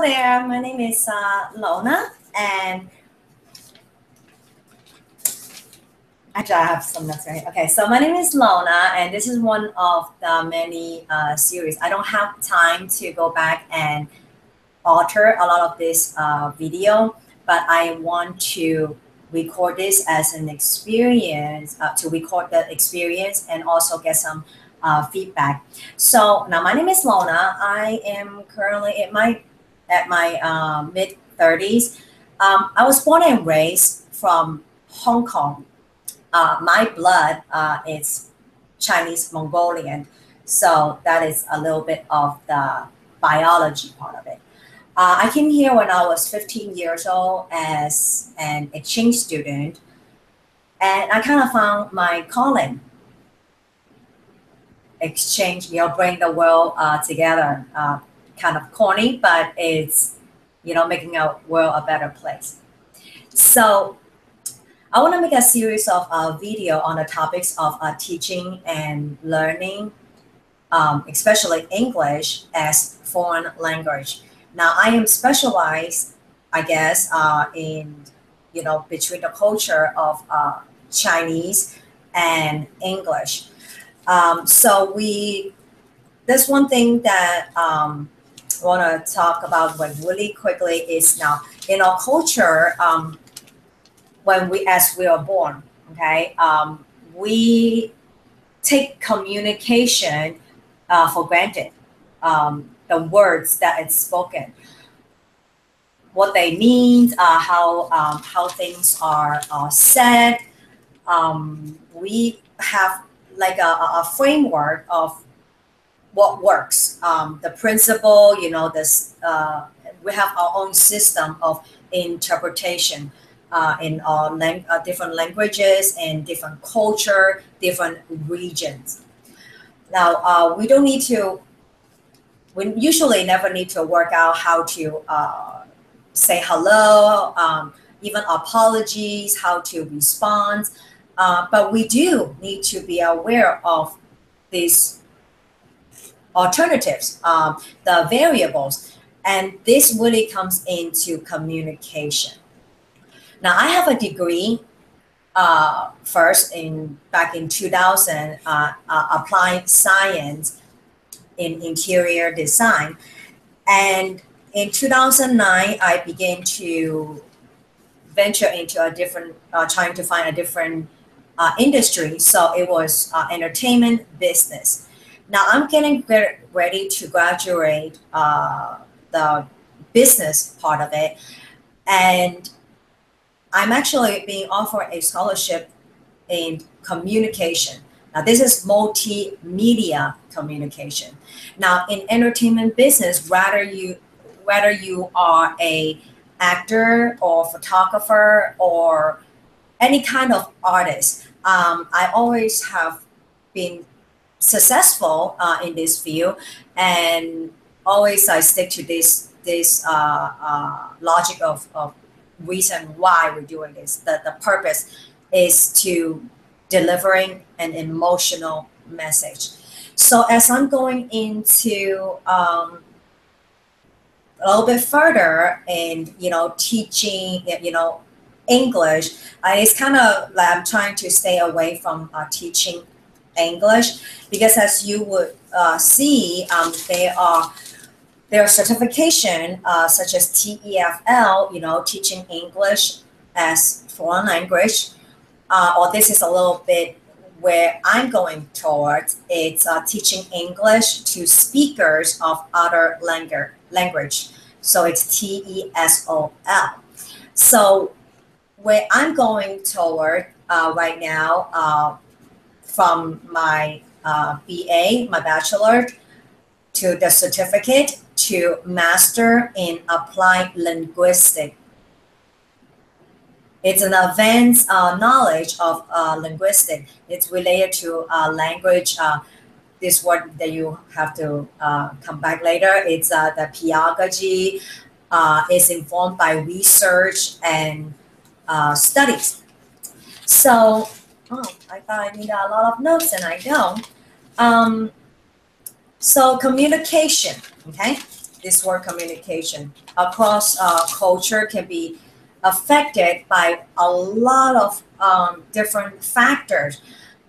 Hello there, my name is Lona, and actually I have some notes right. Okay, so my name is Lona, and this is one of the many series. I don't have time to go back and alter a lot of this video, but I want to record this as an experience, to record the experience and also get some feedback. So now my name is Lona. I am currently at my mid 30s. I was born and raised from Hong Kong. My blood is Chinese Mongolian, so that is a little bit of the biology part of it. I came here when I was 15 years old as an exchange student, and I kind of found my calling. Exchange, bring the world together. Kind of corny, but it's, making our world a better place. So I want to make a series of video on the topics of teaching and learning, especially English as foreign language. Now I am specialized, I guess, in, between the culture of Chinese and English. There's one thing that I want to talk about really quickly is now in our culture, as we are born, okay, we take communication for granted. The words that it's spoken, what they mean, how things are said. We have like a framework of what works. The principle, this we have our own system of interpretation in all different languages and different culture, different regions. Now we usually never need to work out how to say hello, even apologies, how to respond. But we do need to be aware of these alternatives, the variables, and this really comes into communication. Now, I have a degree first back in 2000, applied science in interior design, and in 2009, I began to venture into a different, trying to find a different industry. So it was entertainment business. Now I'm getting ready to graduate the business part of it, and I'm actually being offered a scholarship in communication. Now this is multimedia communication. Now in entertainment business, whether you are a actor or photographer or any kind of artist, I always have been successful in this field, and always I stick to this logic of reason why we're doing this. The purpose is to delivering an emotional message. So as I'm going into a little bit further in teaching English, it's kind of like I'm trying to stay away from teaching English, because as you would see, there are certification such as TEFL, teaching English as foreign language, or this is a little bit where I'm going towards. It's teaching English to speakers of other language. So it's TESOL. So where I'm going toward right now, from my BA, my bachelor, to the certificate, to master in applied linguistics. It's an advanced knowledge of linguistics. It's related to language. This word that you have to come back later. It's the pedagogy. Is informed by research and studies. So, I thought I needed a lot of notes, and I don't. So communication, okay? this word communication across culture can be affected by a lot of different factors.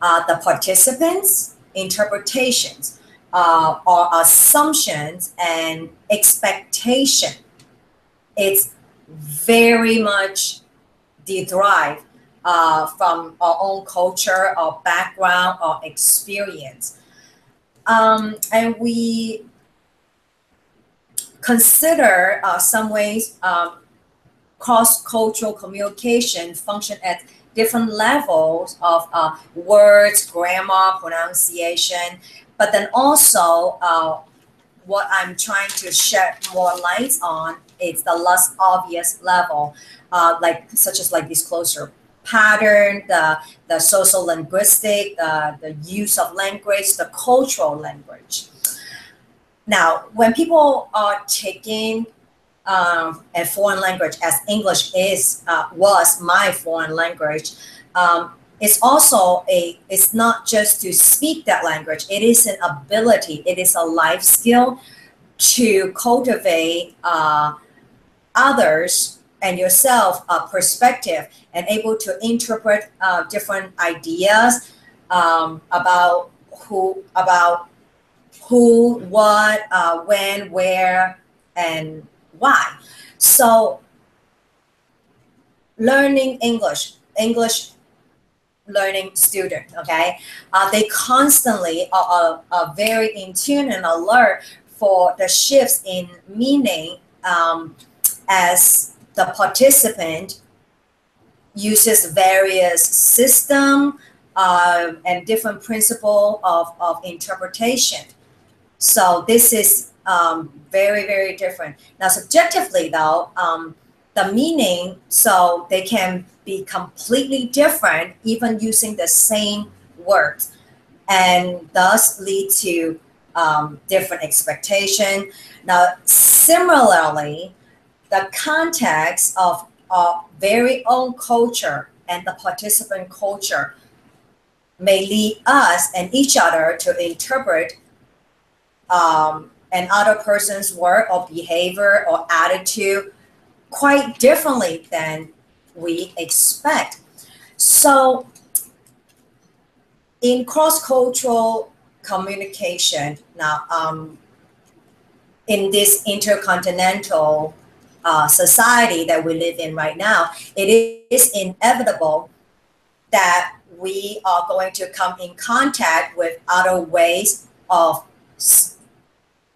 The participants, interpretations, or assumptions and expectation. It's very much derived from our own culture, our background, our experience. And we consider some ways cross-cultural communication function at different levels of words, grammar, pronunciation, but then also what I'm trying to shed more light on is the less obvious level, such as like disclosure pattern, the social linguistic, the use of language, the cultural language. Now, when people are taking a foreign language, as English was my foreign language, it's not just to speak that language. It is an ability. It is a life skill to cultivate others and yourself perspective and able to interpret different ideas about who, what, when, where, and why. So learning English learning student, okay, they constantly are very in tune and alert for the shifts in meaning as the participant uses various system and different principle of interpretation. So this is very, very different. Now, subjectively, though, the meaning, so they can be completely different, even using the same words, and thus lead to different expectation. Now, similarly, the context of our very own culture and the participant culture may lead us and each other to interpret another person's word or behavior or attitude quite differently than we expect. So in cross-cultural communication, now in this intercontinental society that we live in right now, it is inevitable that we are going to come in contact with other ways of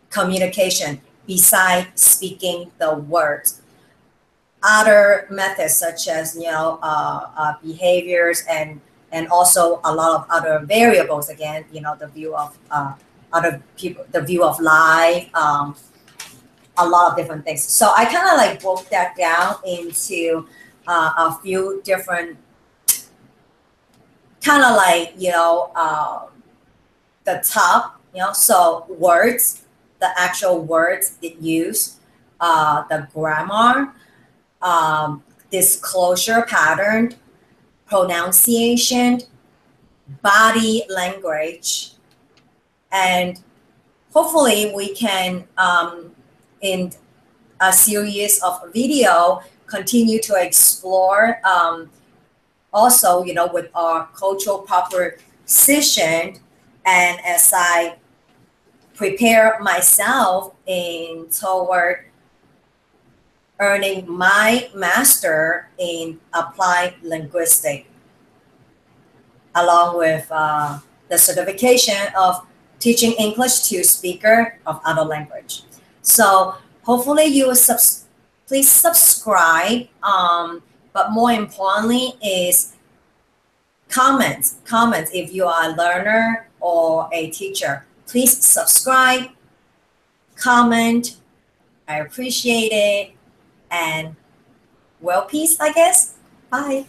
communication besides speaking the words. Other methods such as behaviors and also a lot of other variables. Again, the view of other people, the view of life, a lot of different things. So I kind of like broke that down into a few different kind of like the top. So words, the actual words it used, the grammar. Disclosure pattern, pronunciation, body language, and hopefully we can, in a series of video, continue to explore also, with our cultural proposition, and as I prepare myself toward earning my master in applied linguistics, along with the certification of teaching English to speaker of other language. So hopefully you will please subscribe, but more importantly is comments if you are a learner or a teacher. Please subscribe, comment, I appreciate it. And well, peace, I guess. Bye.